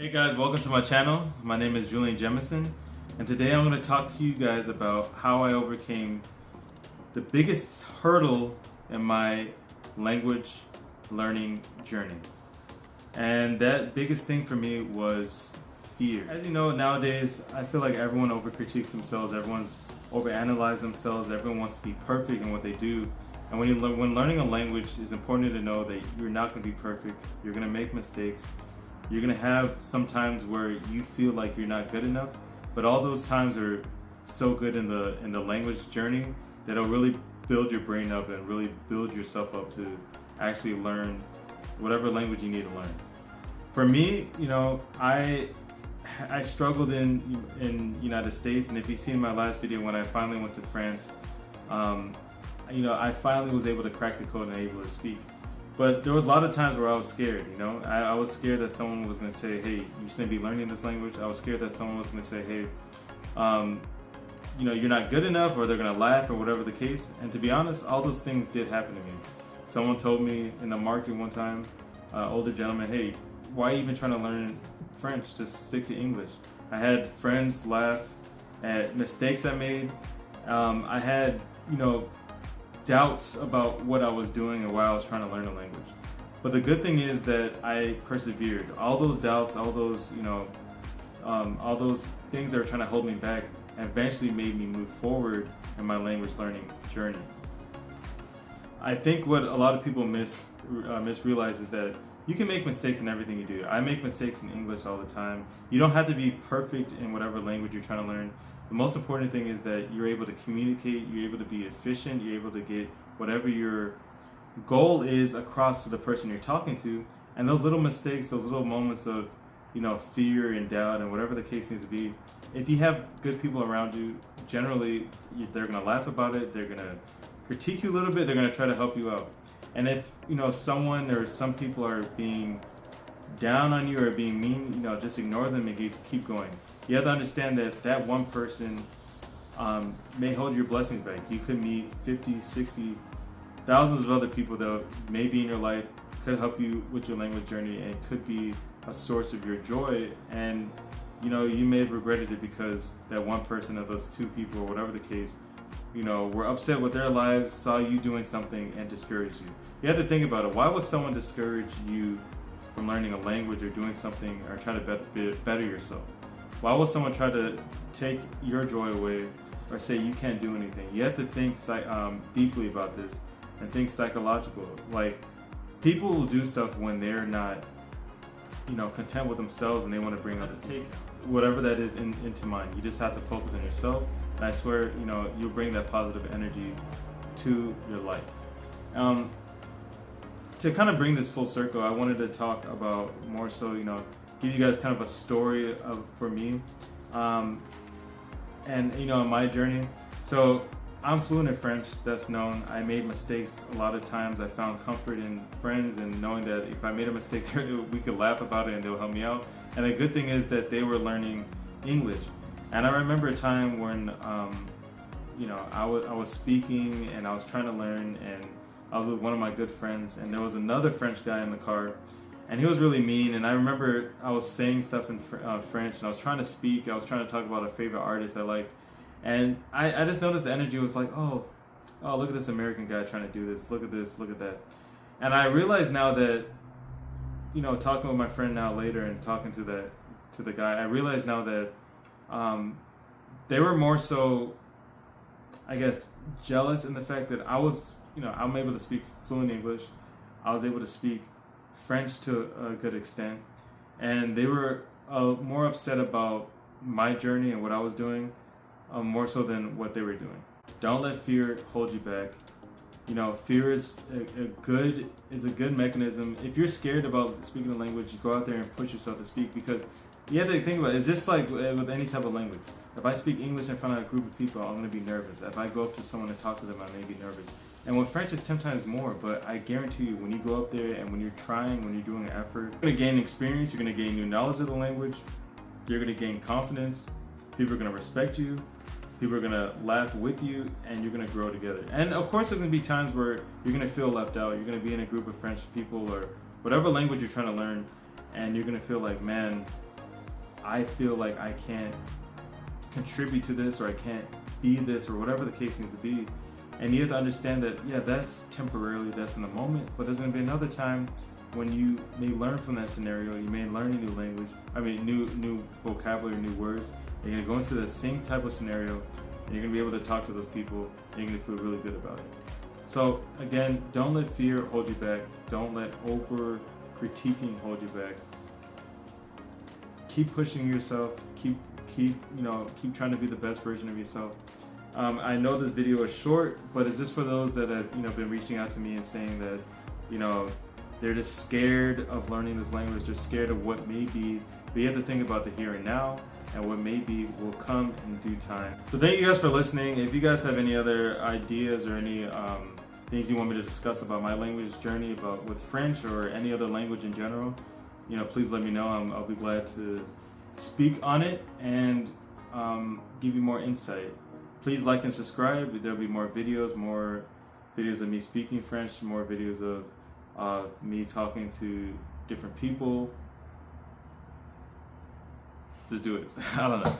Hey guys, welcome to my channel. My name is Julian Jemison, and today I'm going to talk to you guys about how I overcame the biggest hurdle in my language learning journey. And that biggest thing for me was fear. As you know, nowadays I feel like everyone overcritiques themselves, everyone's overanalyzes themselves, everyone wants to be perfect in what they do. And when learning a language, it's important to know that you're not going to be perfect. You're going to make mistakes. You're gonna have some times where you feel like you're not good enough, but all those times are so good in the language journey that it'll really build your brain up and really build yourself up to actually learn whatever language you need to learn. For me, I struggled in United States, and if you see in my last video when I finally went to France, I finally was able to crack the code and able to speak. But there was a lot of times where I was scared, I was scared that someone was going to say, hey, you shouldn't be learning this language. I was scared that someone was going to say, hey, you're not good enough, or they're going to laugh, or whatever the case. And to be honest, all those things did happen to me. Someone told me in the market one time, older gentleman, hey, why are you even trying to learn French? Just stick to English. I had friends laugh at mistakes I made. I had, doubts about what I was doing and why I was trying to learn a language. But the good thing is that I persevered. All those doubts, all those things that were trying to hold me back eventually made me move forward in my language learning journey. I think what a lot of people misrealize is that you can make mistakes in everything you do. I make mistakes in English all the time. You don't have to be perfect in whatever language you're trying to learn. The most important thing is that you're able to communicate, you're able to be efficient, you're able to get whatever your goal is across to the person you're talking to. And those little mistakes, those little moments of, fear and doubt and whatever the case needs to be, if you have good people around you, generally they're going to laugh about it, they're going to critique you a little bit, they're going to try to help you out. And if, someone or some people are being down on you or being mean, just ignore them and keep going. You have to understand that that one person may hold your blessings back. You could meet 50, 60, thousands of other people that may be in your life, could help you with your language journey, and could be a source of your joy. And you may have regretted it because that one person of those two people, or whatever the case, were upset with their lives, saw you doing something, and discouraged you. You have to think about it. Why would someone discourage you from learning a language or doing something or try to better yourself? Why would someone try to take your joy away or say you can't do anything? You have to think deeply about this and think psychological. Like, people will do stuff when they're not, content with themselves, and they want to bring other take whatever that is into mind. You just have to focus on yourself, and I swear, you'll bring that positive energy to your life. To kind of bring this full circle, I wanted to talk about more so, give you guys kind of a story for me, and in my journey. So I'm fluent in French, that's known. I made mistakes a lot of times. I found comfort in friends and knowing that if I made a mistake, we could laugh about it and they'll help me out. And the good thing is that they were learning English. And I remember a time when, I was speaking and I was trying to learn, and I was with one of my good friends, and there was another French guy in the car, and he was really mean. And I remember I was saying stuff in French, and I was trying to speak. I was trying to talk about a favorite artist I liked, and I just noticed the energy was like, oh, look at this American guy trying to do this. Look at this, look at that. And I realize now that, talking with my friend now later and talking to the guy, I realize now that they were more so, I guess, jealous in the fact that I was, I'm able to speak fluent English. I was able to speak French to a good extent, and they were more upset about my journey and what I was doing, more so than what they were doing. Don't let fear hold you back. Fear is a good mechanism. If you're scared about speaking a language, you go out there and push yourself to speak, because you have to think about it. It's just like with any type of language. If I speak English in front of a group of people, I'm going to be nervous. If I go up to someone and talk to them, I may be nervous. And with French, it's 10 times more, but I guarantee you, when you go up there and when you're trying, when you're doing an effort, you're going to gain experience, you're going to gain new knowledge of the language, you're going to gain confidence, people are going to respect you, people are going to laugh with you, and you're going to grow together. And of course, there's going to be times where you're going to feel left out. You're going to be in a group of French people or whatever language you're trying to learn, and you're going to feel like, man, I feel like I can't contribute to this, or I can't be this, or whatever the case needs to be. And you have to understand that, yeah, that's temporarily, that's in the moment, but there's going to be another time when you may learn from that scenario. You may learn a new language, new vocabulary, new words. You're going to go into the same type of scenario, and you're going to be able to talk to those people, and you're going to feel really good about it. So again, don't let fear hold you back. Don't let over critiquing hold you back. Keep pushing yourself. Keep trying to be the best version of yourself. I know this video is short, but it's just for those that have been reaching out to me and saying that they're just scared of learning this language. They're scared of what may be. But you have to think about the here and now, and what may be will come in due time. So thank you guys for listening. If you guys have any other ideas or any things you want me to discuss about my language journey, about with French or any other language in general, please let me know. I'll be glad to speak on it and give you more insight. Please like and subscribe. There'll be more videos of me speaking French, more videos of me talking to different people. Just do it. I don't know.